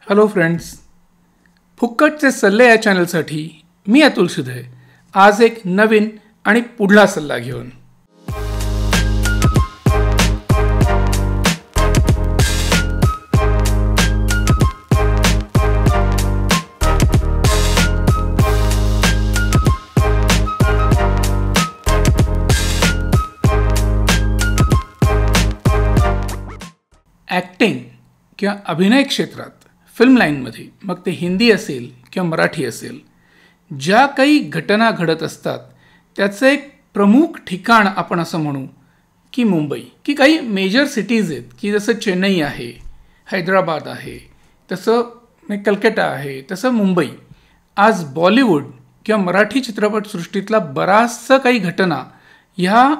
Hello friends, फुक्कटचे सल्ले या चॅनलसाठी मी अतुल सुधे आज एक नवीन आणि पुढला सल्ला घेऊन. ॲक्टिंग किंवा अभिनय क्षेत्रात फिल्म लाईनमध्ये, मग ते हिंदी असेल किंवा मराठी असेल, ज्या काही घटना घडत असतात त्याचं एक प्रमुख ठिकाण आपण असं म्हणू की मुंबई, की मेजर सिटीज आहेत की जसं चेन्नई आहे, हैदराबाद आहे, तसं कलकत्ता आहे, तसं मुंबई. आज बॉलिवूड किंवा मराठी चित्रपटसृष्टीतला बराचसा काही घटना ह्या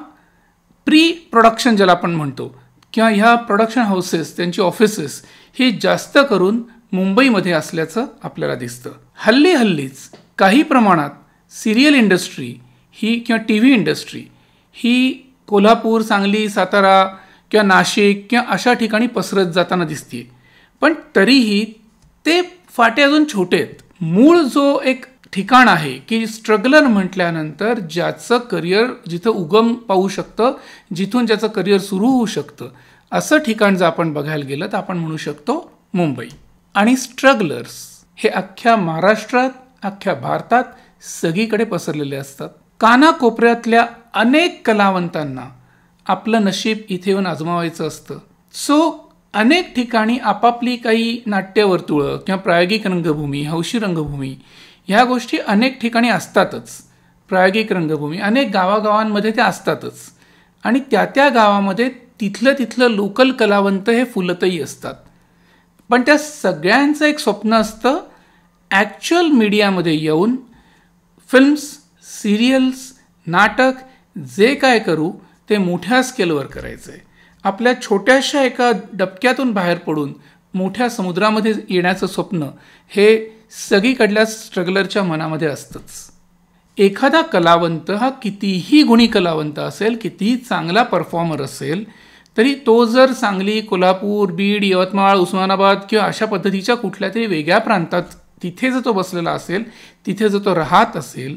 प्री प्रोडक्शन ज्याला आपण म्हणतो किंवा ह्या प्रोडक्शन हाऊसेस, त्यांची ऑफिसेस ही जास्त करून मुंबईमध्ये असल्याचं आपल्याला दिसतं. हल्लीच काही प्रमाणात सिरियल इंडस्ट्री ही किंवा टी व्ही इंडस्ट्री ही कोल्हापूर, सांगली, सातारा किंवा नाशिक किंवा अशा ठिकाणी पसरत जाताना दिसते. पण तरीही ते फाटे अजून छोटे आहेत. मूळ जो एक ठिकाण आहे की स्ट्रगलर म्हटल्यानंतर ज्याचं करिअर जिथं उगम पाहू शकतं, जिथून ज्याचं करिअर सुरू होऊ शकतं, असं ठिकाण जर आपण बघायला गेलं तर आपण म्हणू शकतो मुंबई. आणि स्ट्रगलर्स हे अख्ख्या महाराष्ट्रात, अख्ख्या भारतात सगळीकडे पसरलेले असतात. कानाकोपऱ्यातल्या अनेक कलावंतांना आपलं नशीब इथे येऊन आजमावायचं असतं. सो अनेक ठिकाणी आपापली काही नाट्यवर्तुळं किंवा प्रायोगिक रंगभूमी, हौशी रंगभूमी ह्या गोष्टी अनेक ठिकाणी असतातच. प्रायोगिक रंगभूमी अनेक गावागावांमध्ये त्या असतातच. आणि त्या गावामध्ये तिथलं लोकल कलावंत हे फुलतही असतात. पण त्या सगळ्यांचं एक स्वप्न असतं ॲक्च्युअल मीडियामध्ये येऊन फिल्म्स, सिरियल्स, नाटक जे काय करू ते मोठ्या स्केलवर करायचं आहे. आपल्या छोट्याशा एका डबक्यातून बाहेर पडून मोठ्या समुद्रामध्ये येण्याचं स्वप्न हे सगळीकडल्या स्ट्रगलरच्या मनामध्ये असतंच. एखादा कलावंत हा कितीही गुणी कलावंत असेल, कितीही चांगला परफॉर्मर असेल, तरी तो जर सांगली, कोल्हापूर, बीड, यवतमाळ, उस्मानाबाद किंवा अशा पद्धतीच्या कुठल्या तरी वेगळ्या प्रांतात तिथे जर तो बसलेला असेल, तिथे जर तो राहत असेल,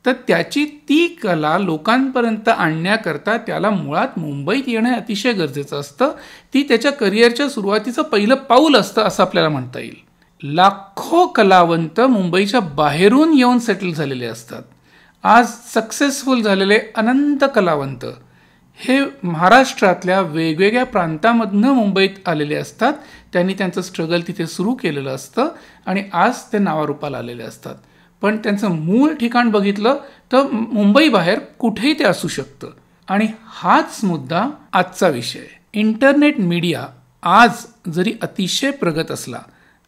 तर त्याची ती कला लोकांपर्यंत आणण्याकरता त्याला मुळात मुंबईत येणं अतिशय गरजेचं असतं. ती त्याच्या करिअरच्या सुरुवातीचं पहिलं पाऊल असतं असं आपल्याला म्हणता येईल. लाखो कलावंत मुंबईच्या बाहेरून येऊन सेटल झालेले असतात. आज सक्सेसफुल झालेले अनंत कलावंत हे महाराष्ट्रातल्या वेगवेगळ्या प्रांतामधनं मुंबईत आलेले असतात. त्यांनी त्यांचं स्ट्रगल तिथे सुरू केलेलं असतं आणि आज ते नावारूपाला आलेले असतात. पण त्यांचं मूळ ठिकाण बघितलं तर मुंबई बाहेर कुठेही ते असू शकतं. आणि हाच मुद्दा आजचा विषय. इंटरनेट मीडिया आज जरी अतिशय प्रगत असला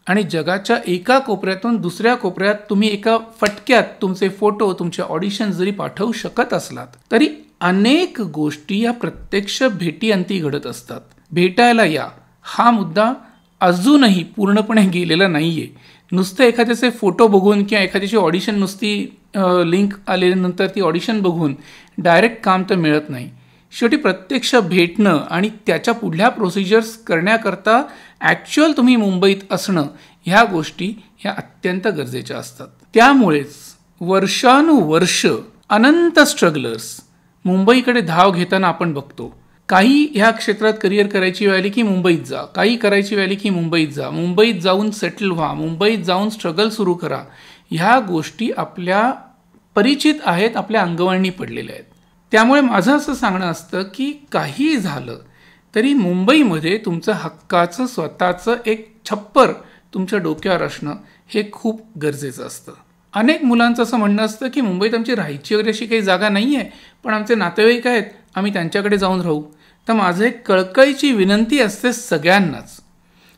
आणि जगाच्या एका कोपऱ्यातून दुसऱ्या कोपऱ्यात तुम्ही एका फटक्यात तुमचे फोटो, तुमचे ऑडिशन जरी पाठवू शकत असलात, तरी अनेक गोष्टी या प्रत्यक्ष भेटीअंती घडत असतात. भेटायला या हा मुद्दा अजूनही पूर्णपणे गेलेला नाही आहे. नुसतं एखाद्याचे फोटो बघून किंवा एखाद्याची ऑडिशन नुसती लिंक आल्यानंतर ती ऑडिशन बघून डायरेक्ट काम तर मिळत नाही. शेवटी प्रत्यक्ष भेटणं आणि त्याच्या पुढल्या प्रोसिजर्स करण्याकरता ॲक्च्युअल तुम्ही मुंबईत असणं ह्या गोष्टी ह्या अत्यंत गरजेच्या असतात. त्यामुळेच वर्षानुवर्ष अनंत स्ट्रगलर्स मुंबईकडे धाव घेताना आपण बघतो. काही ह्या क्षेत्रात करिअर करायची वेळ आली की मुंबईत जा, काही करायची वेळ आली की मुंबईत जा, मुंबईत जाऊन सेटल व्हा, मुंबईत जाऊन स्ट्रगल सुरू करा. ह्या गोष्टी आपल्या परिचित आहेत, आपल्या अंगवळणी पडलेल्या आहेत. त्यामुळे माझं असं सांगणं असतं की काही झालं तरी मुंबईमध्ये तुमचं हक्काचं स्वतःचं एक छप्पर तुमच्या डोक्यावर असणं हे खूप गरजेचं असतं. अनेक मुलांचं असं म्हणणं असतं की मुंबईत आमची राहायची वगैरे अशी काही जागा नाही आहे, पण आमचे नातेवाईक आहेत, आम्ही त्यांच्याकडे जाऊन राहू. तर माझं एक कळकळीची विनंती असते सगळ्यांनाच,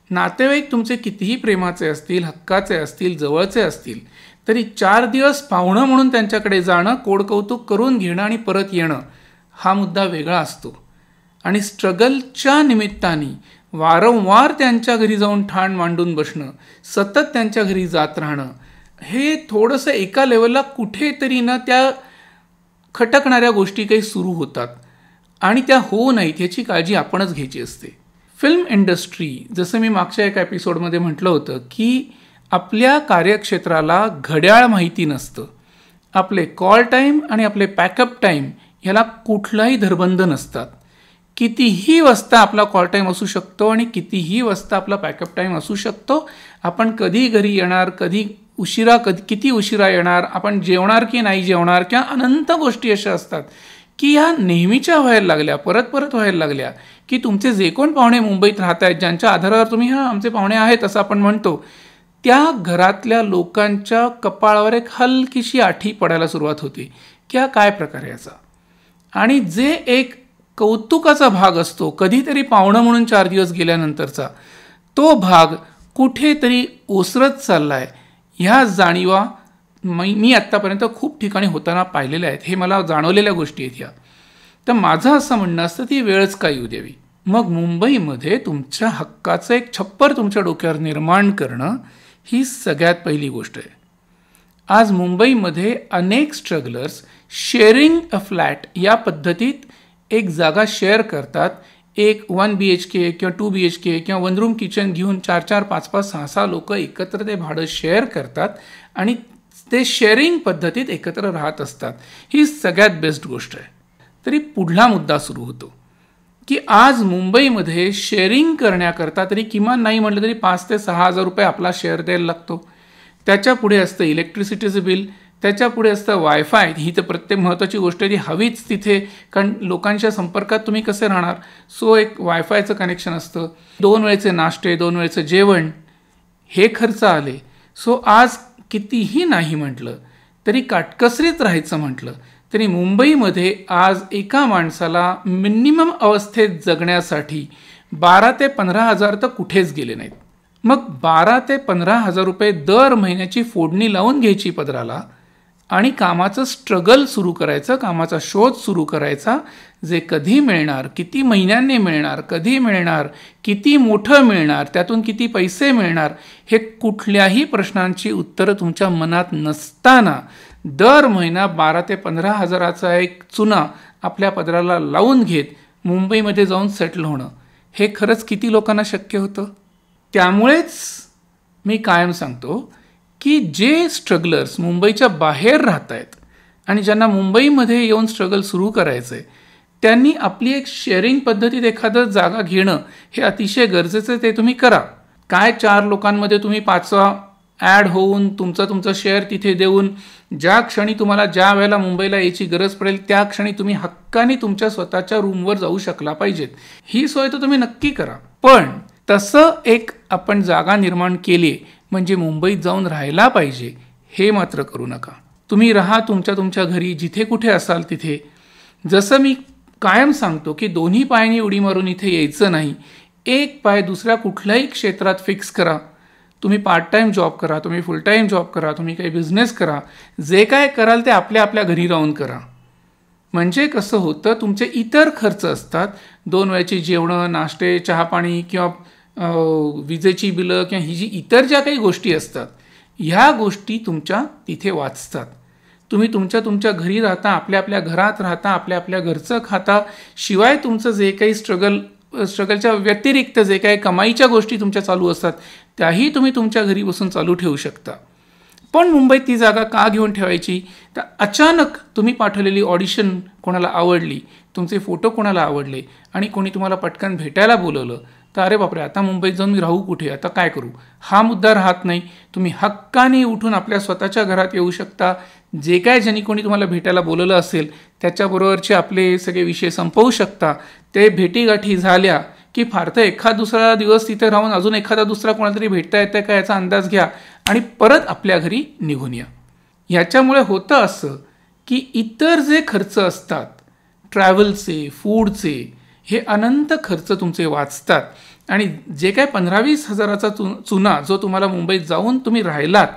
नातेवाईक तुमचे कितीही प्रेमाचे असतील, हक्काचे असतील, जवळचे असतील, तरी 4 दिवस पाहुणं म्हणून त्यांच्याकडे जाणं, कोडकौतुक करून घेणं आणि परत येणं हा मुद्दा वेगळा असतो. आणि स्ट्रगलच्या निमित्ताने वारंवार त्यांच्या घरी जाऊन ठाण मांडून बसणं, सतत त्यांच्या घरी जात राहणं, हे थोडंसं एका लेवलला कुठेतरी ना त्या खटकणाऱ्या गोष्टी काही सुरू होतात आणि त्या होऊ नयेत ह्याची काळजी आपणच घ्यायची असते. फिल्म इंडस्ट्री, जसं मी मागच्या एका एपिसोडमध्ये म्हटलं होतं की आपल्या कार्यक्षेत्राला घड्याळ माहिती नसतं. आपले कॉल टाईम आणि आपले पॅकअप टाईम ह्याला कुठलाही धरबंध नसतात. कितीही वाजता आपला कॉल टाईम असू शकतो आणि कितीही वाजता आपला पॅकअप टाईम असू शकतो. आपण कधी घरी येणार, किती उशिरा येणार, आपण जेवणार की नाही जेवणार, किंवा अनंत गोष्टी अशा असतात की ह्या नेहमीच्या व्हायला लागल्या, परत परत व्हायला लागल्या की तुमचे जे कोण पाहुणे मुंबईत राहत आहेत, ज्यांच्या आधारावर तुम्ही आमचे पाहुणे आहेत असं आपण म्हणतो, त्या घरातल्या लोकांच्या कपाळावर एक हलकीशी आठी पडायला सुरुवात होते की हा काय प्रकार याचा. आणि जे एक कौतुकाचा भाग असतो कधीतरी पाहुणं म्हणून 4 दिवस गेल्यानंतरचा, तो भाग कुठेतरी ओसरत चालला आहे. ह्या जाणीवा मी आत्तापर्यंत खूप ठिकाणी होताना पाहिलेल्या आहेत. हे मला जाणवलेल्या गोष्टी आहेत ह्या. तर माझं असं म्हणणं असतं ती वेळच का येऊ द्यावी. मग मुंबईमध्ये तुमच्या हक्काचं एक छप्पर तुमच्या डोक्यावर निर्माण करणं ही सगळ्यात पहिली गोष्ट आहे. आज मुंबईमध्ये अनेक स्ट्रगलर्स शेअरिंग अ फ्लॅट या पद्धतीत एक जागा शेअर करतात. एक 1 BHK किंवा 2 BHK किंवा 1 रूम किचन घेऊन 4-4, 5-5, 6-6 लोक एकत्र ते भाडं शेअर करतात आणि ते शेअरिंग पद्धतीत एकत्र राहत असतात. ही सगळ्यात बेस्ट गोष्ट आहे. तरी पुढला मुद्दा सुरू होतो की आज मुंबईमध्ये शेअरिंग करण्याकरता तरी किमान नाही म्हटलं तरी 5,000 ते 6,000 रुपये आपला शेअर द्यायला लागतो. त्याच्या पुढे असतं इलेक्ट्रिसिटीचं बिल, त्याच्या पुढे असतं वायफाय. ही तर प्रत्येक महत्त्वाची गोष्ट आहे, ती हवीच तिथे, कारण लोकांच्या संपर्कात तुम्ही कसे राहणार. सो एक वायफायचं कनेक्शन असतं, 2 वेळचे नाश्ते, 2 वेळचं जेवण, हे खर्च आले. सो आज कितीही नाही म्हटलं तरी काटकसरीत राहायचं म्हटलं तरी मुंबईमध्ये आज एका माणसाला मिनिमम अवस्थेत जगण्यासाठी 12,000 ते 15,000 तर कुठेच गेले नाहीत. मग 12,000 ते 15,000 रुपये दर महिन्याची फोडणी लावून घ्यायची पदराला आणि कामाचं स्ट्रगल सुरू करायचं, कामाचा शोध सुरू करायचा. जे कधी मिळणार, किती महिन्यांनी मिळणार, कधी मिळणार, किती मोठं मिळणार, त्यातून किती पैसे मिळणार, हे कुठल्याही प्रश्नांची उत्तरं तुमच्या मनात नसताना दर महिना 12,000 ते 15,000चा एक चुना आपल्या पदराला लावून घेत मुंबईमध्ये जाऊन सेटल होणं, हे खरंच किती लोकांना शक्य होतं. त्यामुळेच मी कायम सांगतो की जे स्ट्रगलर्स मुंबईच्या बाहेर राहत आहेत आणि ज्यांना मुंबईमध्ये येऊन स्ट्रगल सुरू करायचं आहे, त्यांनी आपली एक शेअरिंग पद्धतीत एखादं जागा घेणं हे अतिशय गरजेचं आहे. ते तुम्ही करा. काय 4 लोकांमध्ये तुम्ही 5वा ॲड होऊन तुमचं शेअर तिथे देऊन ज्या क्षणी तुम्हाला ज्या वेळेला मुंबईला यायची गरज पडेल त्या क्षणी तुम्ही हक्काने तुमच्या स्वतःच्या रूमवर जाऊ शकला पाहिजेत. ही सोय तर तुम्ही नक्की करा. पण तसं एक आपण जागा निर्माण केली म्हणजे मुंबईत जाऊन राहायला पाहिजे हे मात्र करू नका. तुम्ही राहा तुमच्या घरी, जिथे कुठे असाल तिथे. जसं मी कायम सांगतो की दोन्ही पायांनी उडी मारून इथे यायचं नाही. एक पाय दुसऱ्या कुठल्याही क्षेत्रात फिक्स करा. तुम्ही पार्ट टाईम जॉब करा, तुम्ही फुल टाईम जॉब करा, तुम्ही काही बिझनेस करा, जे काय कराल ते आपल्या घरी राहून करा. म्हणजे कसं होतं, तुमचे इतर खर्च असतात, 2 वेळची जेवणं, नाश्ते, चहापाणी किंवा विजेची बिलं किंवा ही जी इतर ज्या काही गोष्टी असतात, ह्या गोष्टी तुमच्या तिथे वाचतात. तुम्ही तुमच्या घरी राहता, आपल्या घरात राहता, आपल्या घरचं खाता. शिवाय तुमचं जे काही स्ट्रगलच्या व्यतिरिक्त जे काही कमाईच्या गोष्टी तुमच्या चालू असतात त्याही तुम्ही तुमच्या घरी बसून चालू ठेवू शकता. पण मुंबईत ती जागा का घेऊन ठेवायची? तर अचानक तुम्ही पाठवलेली ऑडिशन कोणाला आवडली, तुमचे फोटो कोणाला आवडले आणि कोणी तुम्हाला पटकन भेटायला बोलवलं, तर अरे बापरे, आता मुंबईत जाऊन मी राहू कुठे, आता काय करू, हा मुद्दा राहत नाही. तुम्ही हक्काने उठून आपल्या स्वतःच्या घरात येऊ शकता. जे काय ज्यांनी कोणी तुम्हाला भेटायला बोलवलं असेल त्याच्याबरोबरचे आपले सगळे विषय संपवू शकता. ते भेटीगाठी झाल्या की फार तर एखाद दुसरा दिवस तिथे राहून अजून एखादा दुसरा कोणाला तरी भेटता येतं का याचा अंदाज घ्या आणि परत आपल्या घरी निघून या. ह्याच्यामुळे होतं असं की इतर जे खर्च असतात, ट्रॅव्हलचे, फूडचे, हे अनंत खर्च तुमचे वाचतात आणि जे काय 15-20 हजाराचा चुना जो तुम्हाला मुंबईत जाऊन तुम्ही राहिलात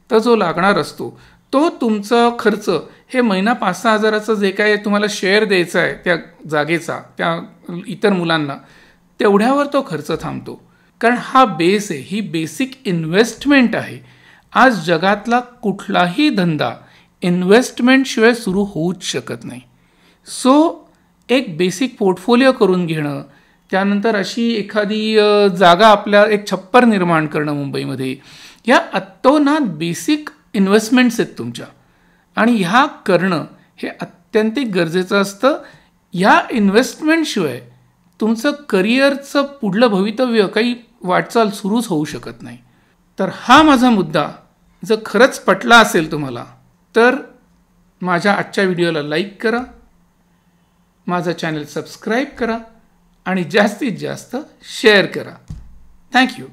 तर जो लागणार असतो, तो तुमचा खर्च हे महिना 5-6 हजाराचं जे काय तुम्हाला शेअर द्यायचा आहे त्या जागेचा त्या इतर मुलांना, तेवढ्यावर तो खर्च थांबतो. कारण हा बेस आहे, ही बेसिक इन्व्हेस्टमेंट आहे. आज जगातला कुठलाही धंदा इन्व्हेस्टमेंटशिवाय सुरू होऊच शकत नाही. सो एक बेसिक पोर्टफोलिओ करून घेणं, त्यानंतर अशी एखादी जागा आपल्या एक छप्पर निर्माण करणं मुंबईमध्ये, या अतोनात बेसिक इन्व्हेस्टमेंट्स आहेत तुमच्या आणि ह्या करणं हे अत्यंत गरजेचं असतं. ह्या इन्व्हेस्टमेंटशिवाय तुमचं करिअरचं पुढलं भवितव्य काही वाटचाल सुरूच होऊ शकत नाही. तर हा माझा मुद्दा जर खरंच पटला असेल तुम्हाला तर माझ्या आजच्या व्हिडिओला लाईक करा, माझं चॅनल सबस्क्राईब करा आणि जास्तीत जास्त शेअर करा. थँक्यू.